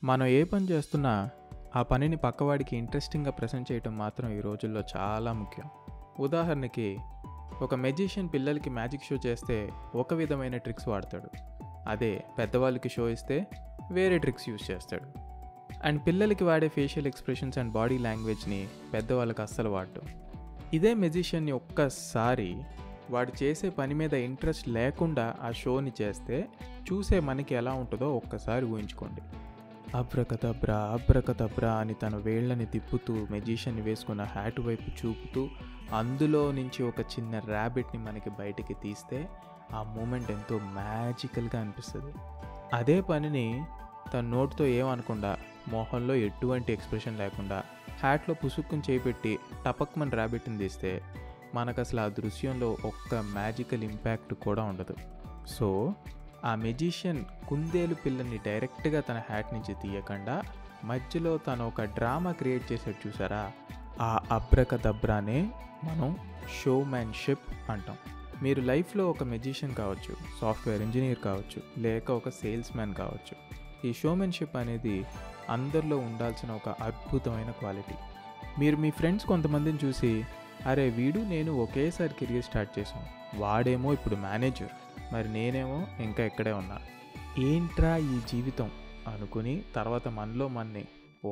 మనం ఏ పని చేస్తున్నా ఆ పనిని పక్కవాడికి ఇంట్రెస్టింగ్గా ప్రజెంట్ చేయటం మాత్రం ఈ రోజుల్లో చాలా ముఖ్యం. ఉదాహరణకి, ఒక మెజిషియన్ పిల్లలకి మ్యాజిక్ షో చేస్తే ఒక విధమైన ట్రిక్స్ వాడతాడు. అదే పెద్దవాళ్ళకి షో ఇస్తే వేరే ట్రిక్స్ యూజ్ చేస్తాడు. అండ్ పిల్లలకి వాడే ఫేషియల్ ఎక్స్ప్రెషన్స్ అండ్ బాడీ లాంగ్వేజ్ని పెద్దవాళ్ళకి అస్సలు వాడటం. ఇదే మెజిషియన్ని ఒక్కసారి వాడు చేసే పని మీద ఇంట్రెస్ట్ లేకుండా ఆ షోని చేస్తే చూసే మనకి ఎలా ఉంటుందో ఒక్కసారి ఊహించుకోండి. అబ్రకదబ్రా అబ్రకదబ్రా అని తన వేళ్ళని తిప్పుతూ మెజిషియన్ని వేసుకున్న హ్యాట్ వైపు చూపుతూ అందులో నుంచి ఒక చిన్న ర్యాబిట్ని మనకి బయటికి తీస్తే ఆ మూమెంట్ ఎంతో మ్యాజికల్గా అనిపిస్తుంది. అదే పనిని తన నోటితో ఏమనకుండా, మొహంలో ఎటువంటి ఎక్స్ప్రెషన్ లేకుండా హ్యాట్లో పుసుక్కుని చేపెట్టి టపక్మన్ ర్యాబిట్ని తీస్తే మనకు అసలు ఆ దృశ్యంలో ఒక్క మ్యాజికల్ ఇంపాక్ట్ కూడా ఉండదు. సో ఆ మెజిషియన్ కుందేలు పిల్లని డైరెక్ట్గా తన హ్యాట్ నుంచి తీయకుండా మధ్యలో తను ఒక డ్రామా క్రియేట్ చేసేది చూసారా, ఆ అబ్రకదబ్రానే మనం షోమ్యాన్షిప్ అంటాం. మీరు లైఫ్లో ఒక మెజిషియన్ కావచ్చు, సాఫ్ట్వేర్ ఇంజనీర్ కావచ్చు, లేక ఒక సేల్స్ మ్యాన్ కావచ్చు. ఈ షోమెన్షిప్ అనేది అందరిలో ఉండాల్సిన ఒక అద్భుతమైన క్వాలిటీ. మీరు మీ ఫ్రెండ్స్ కొంతమందిని చూసి, అరే వీడు నేను ఒకేసారి కెరీర్ స్టార్ట్ చేసాం, వాడేమో ఇప్పుడు మేనేజర్, మరి నేనేమో ఇంకా ఎక్కడే ఉన్నా, ఏంట్రా ఈ జీవితం అనుకుని తర్వాత మనలో మన్ని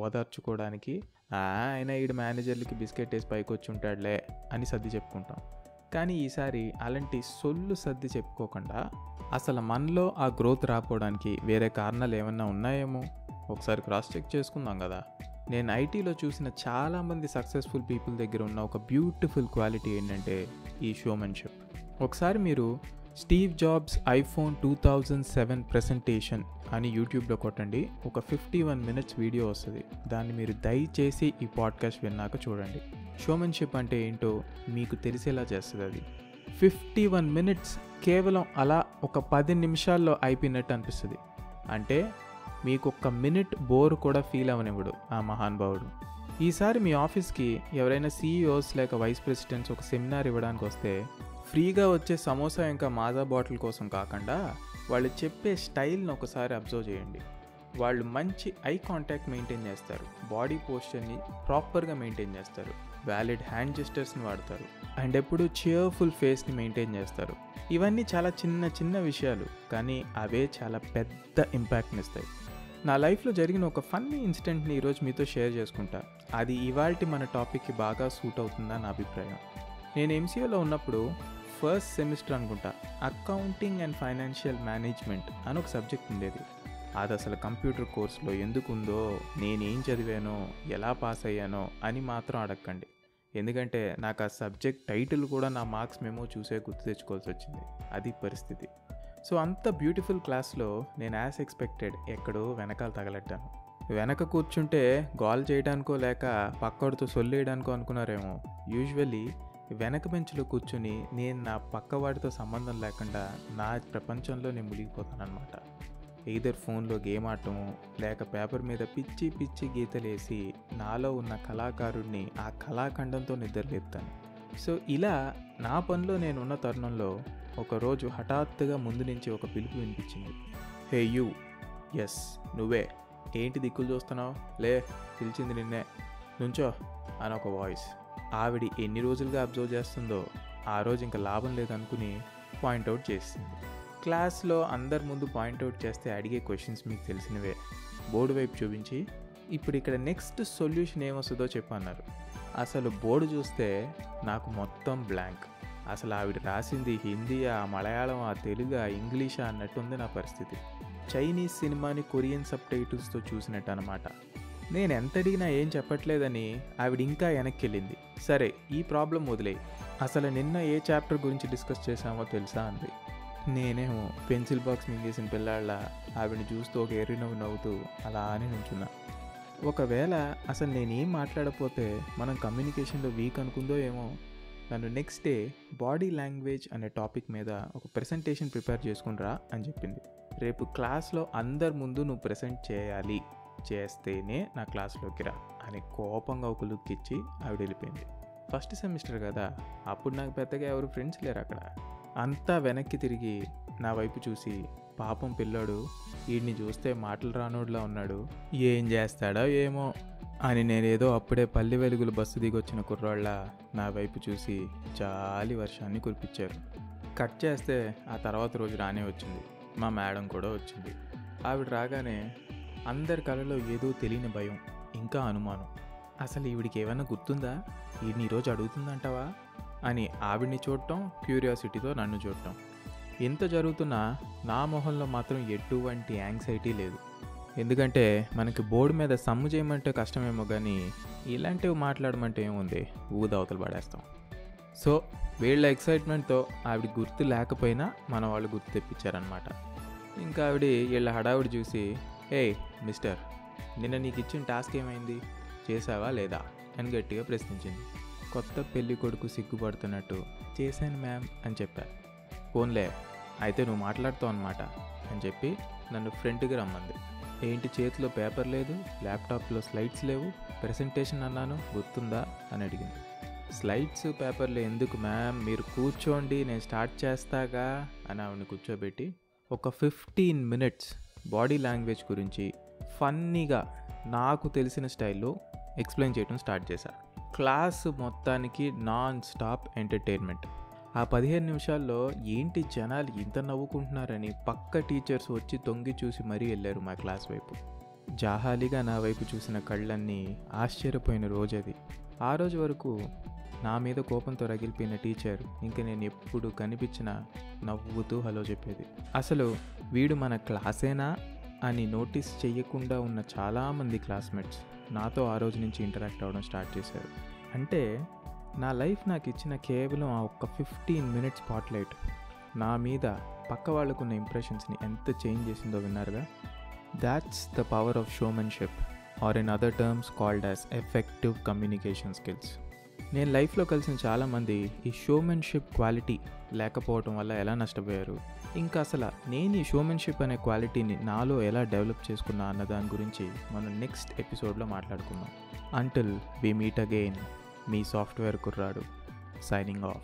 ఓదార్చుకోవడానికి ఆయన ఈడు మేనేజర్లకి బిస్కెట్ వేసి పైకి వచ్చి ఉంటాడులే అని సర్ది చెప్పుకుంటాం. కానీ ఈసారి అలాంటి సొల్లు సర్ది చెప్పుకోకుండా అసలు మనలో ఆ గ్రోత్ రాకపోవడానికి వేరే కారణాలు ఏమన్నా ఉన్నాయేమో ఒకసారి క్రాస్ చెక్ చేసుకుందాం కదా. నేను ఐటీలో చూసిన చాలామంది సక్సెస్ఫుల్ పీపుల్ దగ్గర ఉన్న ఒక బ్యూటిఫుల్ క్వాలిటీ ఏంటంటే ఈ షోమెన్షిప్. ఒకసారి మీరు స్టీవ్ జాబ్స్ ఐఫోన్ 2007 ప్రెజెంటేషన్ అని యూట్యూబ్లో కొట్టండి, ఒక 51 minutes వీడియో వస్తుంది. దాన్ని మీరు దయచేసి ఈ పాడ్కాస్ట్ విన్నాక చూడండి. షోమెన్షిప్ అంటే ఏంటో మీకు తెలిసేలా చేస్తుంది. అది 51 minutes కేవలం అలా ఒక 10 నిమిషాల్లో అయిపోయినట్టు అనిపిస్తుంది. అంటే మీకు ఒక్క మినిట్ బోర్ కూడా ఫీల్ అవనివ్వడు ఆ మహానుభావుడు. ఈసారి మీ ఆఫీస్కి ఎవరైనా సీఈఓస్ లేక వైస్ ప్రెసిడెంట్స్ ఒక సెమినార్ ఇవ్వడానికి వస్తే ఫ్రీగా వచ్చే సమోసా ఇంకా మాజా బాటిల్ కోసం కాకుండా వాళ్ళు చెప్పే స్టైల్ని ఒకసారి అబ్జర్వ్ చేయండి. వాళ్ళు మంచి ఐ కాంటాక్ట్ మెయింటైన్ చేస్తారు, బాడీ పోస్చర్ని ప్రాపర్గా మెయింటైన్ చేస్తారు, వ్యాలిడ్ హ్యాండ్ జెస్టర్స్ని వాడతారు, అండ్ ఎప్పుడు చియర్ఫుల్ ఫేస్ని మెయింటైన్ చేస్తారు. ఇవన్నీ చాలా చిన్న చిన్న విషయాలు, కానీ అవే చాలా పెద్ద ఇంపాక్ట్ని ఇస్తాయి. నా లైఫ్లో జరిగిన ఒక ఫన్నీ ఇన్సిడెంట్ని ఈరోజు మీతో షేర్ చేసుకుంటా. అది ఇవాల్టి మన టాపిక్కి బాగా సూట్ అవుతుందని నా అభిప్రాయం. నేను ఎంసీఏలో ఉన్నప్పుడు ఫస్ట్ సెమిస్టర్ అనుకుంటా, అకౌంటింగ్ అండ్ ఫైనాన్షియల్ మేనేజ్మెంట్ అని ఒక సబ్జెక్ట్ ఉండేది. అది అసలు కంప్యూటర్ కోర్సులో ఎందుకు ఉందో, నేనేం చదివానో, ఎలా పాస్ అయ్యానో అని మాత్రం అడగండి. ఎందుకంటే నాకు ఆ సబ్జెక్ట్ టైటిల్ కూడా నా మార్క్స్ మేమో చూసే గుర్తు తెచ్చుకోవాల్సి వచ్చింది. అది పరిస్థితి. సో అంత బ్యూటిఫుల్ క్లాస్లో నేను యాజ్ ఎక్స్పెక్టెడ్ ఎక్కడో వెనకాల తగలట్టాను. వెనక కూర్చుంటే గోల్ చేయడానికో లేక పక్కడితో సొల్లేయడానికో అనుకున్నారేమో. యూజువల్లీ వెనక బెంచ్లో కూర్చుని నేను నా పక్కవాడితో సంబంధం లేకుండా నా ప్రపంచంలో నేను మునిగిపోతానన్నమాట. ఎయిదర్ ఫోన్లో గేమ్ ఆడటము, లేక పేపర్ మీద పిచ్చి పిచ్చి గీతలేసి నాలో ఉన్న కళాకారుడిని ఆ కళాఖండంతో నిద్రలేపుతాను. సో ఇలా నా పనిలో నేనున్న తరుణంలో ఒకరోజు హఠాత్తుగా ముందు నుంచి ఒక పిలుపు వినిపించింది. హే యూ, ఎస్ నువ్వే, ఏంటి దిక్కులు చూస్తున్నావు, లే పిలిచింది నిన్నే, నుంచో అని ఒక వాయిస్. ఆవిడ ఎన్ని రోజులుగా అబ్జర్వ్ చేస్తుందో ఆ రోజు ఇంకా లాభం లేదనుకుని పాయింట్అవుట్ చేసింది. క్లాస్లో అందరి ముందు పాయింట్అవుట్ చేస్తే అడిగే క్వశ్చన్స్ మీకు తెలిసినవే. బోర్డు వైపు చూపించి ఇప్పుడు ఇక్కడ నెక్స్ట్ సొల్యూషన్ ఏమొస్తుందో చెప్పన్నారు. అసలు బోర్డు చూస్తే నాకు మొత్తం బ్లాంక్. అసలు ఆవిడ రాసింది హిందీయా, మలయాళమా, తెలుగా, ఇంగ్లీషా అన్నట్టుంది నా పరిస్థితి. చైనీస్ సినిమాని కొరియన్ సబ్ టైటిల్స్తో చూసినట్టు అనమాట. నేను ఎంత అడిగినా ఏం చెప్పట్లేదని ఆవిడ ఇంకా వెనక్కి వెళ్ళింది. సరే ఈ ప్రాబ్లం వదిలేయి, అసలు నిన్న ఏ చాప్టర్ గురించి డిస్కస్ చేసామో తెలుసా అంది. నేనేమో పెన్సిల్ బాక్స్ మింగేసిన పిల్లాళ్ళ ఆవిడని చూస్తూ ఒక ఎర్రి నవ్వు నవ్వుతూ అలా అని నుంచున్నా. ఒకవేళ అసలు నేనేం మాట్లాడకపోతే మనం కమ్యూనికేషన్లో వీక్ అనుకుందో ఏమో. నన్ను నెక్స్ట్ డే బాడీ లాంగ్వేజ్ అనే టాపిక్ మీద ఒక ప్రెజెంటేషన్ ప్రిపేర్ చేసుకునిరా అని చెప్పింది. రేపు క్లాస్లో అందరి ముందు నువ్వు ప్రెజెంట్ చేయాలి, చేస్తేనే నా క్లాస్లోకి రా అని కోపంగా ఒక లుక్ ఇచ్చి ఆవిడ వెళ్ళిపోయింది. ఫస్ట్ సెమిస్టర్ కదా, అప్పుడు నాకు పెద్దగా ఎవరు ఫ్రెండ్స్ లేరు అక్కడ. అంతా వెనక్కి తిరిగి నా వైపు చూసి పాపం పిల్లాడు వీడిని చూస్తే మాటలు రానోడ్లా ఉన్నాడు, ఏం చేస్తాడో ఏమో అని నేనేదో అప్పుడే పల్లె వెలుగులు బస్సు దిగొచ్చిన కుర్రాళ్ళ నా వైపు చూసి జాలి వర్షాన్ని కురిపించారు. కట్ చేస్తే ఆ తర్వాత రోజు రానే వచ్చింది. మా మేడం కూడా వచ్చింది. ఆవిడ రాగానే అందరి కళలో ఏదో తెలియని భయం, ఇంకా అనుమానం. అసలు ఈవిడికి ఏమైనా గుర్తుందా, ఈవిని ఈరోజు అడుగుతుందంటావా అని ఆవిడ్ని చూడటం, క్యూరియాసిటీతో నన్ను చూడటం. ఇంత జరుగుతున్నా నా మొహంలో మాత్రం ఎటువంటి యాంగ్జైటీ లేదు. ఎందుకంటే మనకి బోర్డు మీద సమ్ము చేయమంటే కష్టమేమో కానీ ఇలాంటివి మాట్లాడమంటే ఏముంది, ఊదవతలు పడేస్తాం. సో వీళ్ళ ఎక్సైట్మెంట్తో ఆవిడ గుర్తు లేకపోయినా మన వాళ్ళు గుర్తు తెప్పించారనమాట. ఇంకా ఆవిడ వీళ్ళ హడావుడి చూసి, ఏయ్ మిస్టర్, నిన్న నీకు ఇచ్చిన టాస్క్ ఏమైంది, చేసావా లేదా అని గట్టిగా ప్రశ్నించింది. కొత్త పెళ్లి కొడుకు సిగ్గుపడుతున్నట్టు చేశాను మ్యామ్ అని చెప్పా. ఫోన్లే అయితే నువ్వు మాట్లాడుతావు అనమాట అని చెప్పి నన్ను ఫ్రంట్కి రమ్మంది. ఏంటి చేతిలో పేపర్ లేదు, ల్యాప్టాప్లో స్లైడ్స్ లేవు, ప్రెజెంటేషన్ అన్నాను గుర్తుందా అని అడిగింది. స్లైడ్స్ పేపర్లు ఎందుకు మ్యామ్, మీరు కూర్చోండి నేను స్టార్ట్ చేస్తాగా అని ఆవిడని కూర్చోబెట్టి ఒక 15 minutes బాడీ లాంగ్వేజ్ గురించి ఫన్నీగా నాకు తెలిసిన స్టైల్లో ఎక్స్ప్లెయిన్ చేయడం స్టార్ట్ చేశాను. క్లాస్ మొత్తానికి నాన్ స్టాప్ ఎంటర్టైన్మెంట్. ఆ 15 నిమిషాల్లో ఏంటి జనాలు ఇంత నవ్వుకుంటున్నారని పక్క టీచర్స్ వచ్చి తొంగి చూసి మరీ వెళ్ళారు మా క్లాస్ వైపు. జాహాలీగా నా వైపు చూసిన కళ్ళన్నీ ఆశ్చర్యపోయిన రోజు అది. ఆ రోజు వరకు నా మీద కోపంతో రగిలిపోయిన టీచర్ ఇంక నేను ఎప్పుడు కనిపించినా నవ్వుతూ హలో చెప్పేది. అసలు వీడు మన క్లాసేనా అని నోటీస్ చెయ్యకుండా ఉన్న చాలామంది క్లాస్మేట్స్ నాతో ఆ రోజు నుంచి ఇంటరాక్ట్ అవ్వడం స్టార్ట్ చేశారు. అంటే నా లైఫ్ నాకు ఇచ్చిన కేవలం ఆ ఒక్క 15 minutes స్పాట్లైట్ నా మీద పక్క వాళ్ళకున్న ఇంప్రెషన్స్ని ఎంత చేంజ్ చేసిందో విన్నారుగా. That's the power of showmanship, or in other terms called as effective communication skills. నేను లైఫ్లో కలిసిన చాలామంది ఈ షోమెన్షిప్ క్వాలిటీ లేకపోవడం వల్ల ఎలా నష్టపోయారు, ఇంకా అసలు నేను ఈ షోమెన్షిప్ అనే క్వాలిటీని నాలో ఎలా డెవలప్ చేసుకున్నా అన్న దాని గురించి మనం నెక్స్ట్ ఎపిసోడ్లో మాట్లాడుకుందాం. అంటిల్ వి మీట్ అగైన్, మీ సాఫ్ట్వేర్ కుర్రాడు సైనింగ్ ఆఫ్.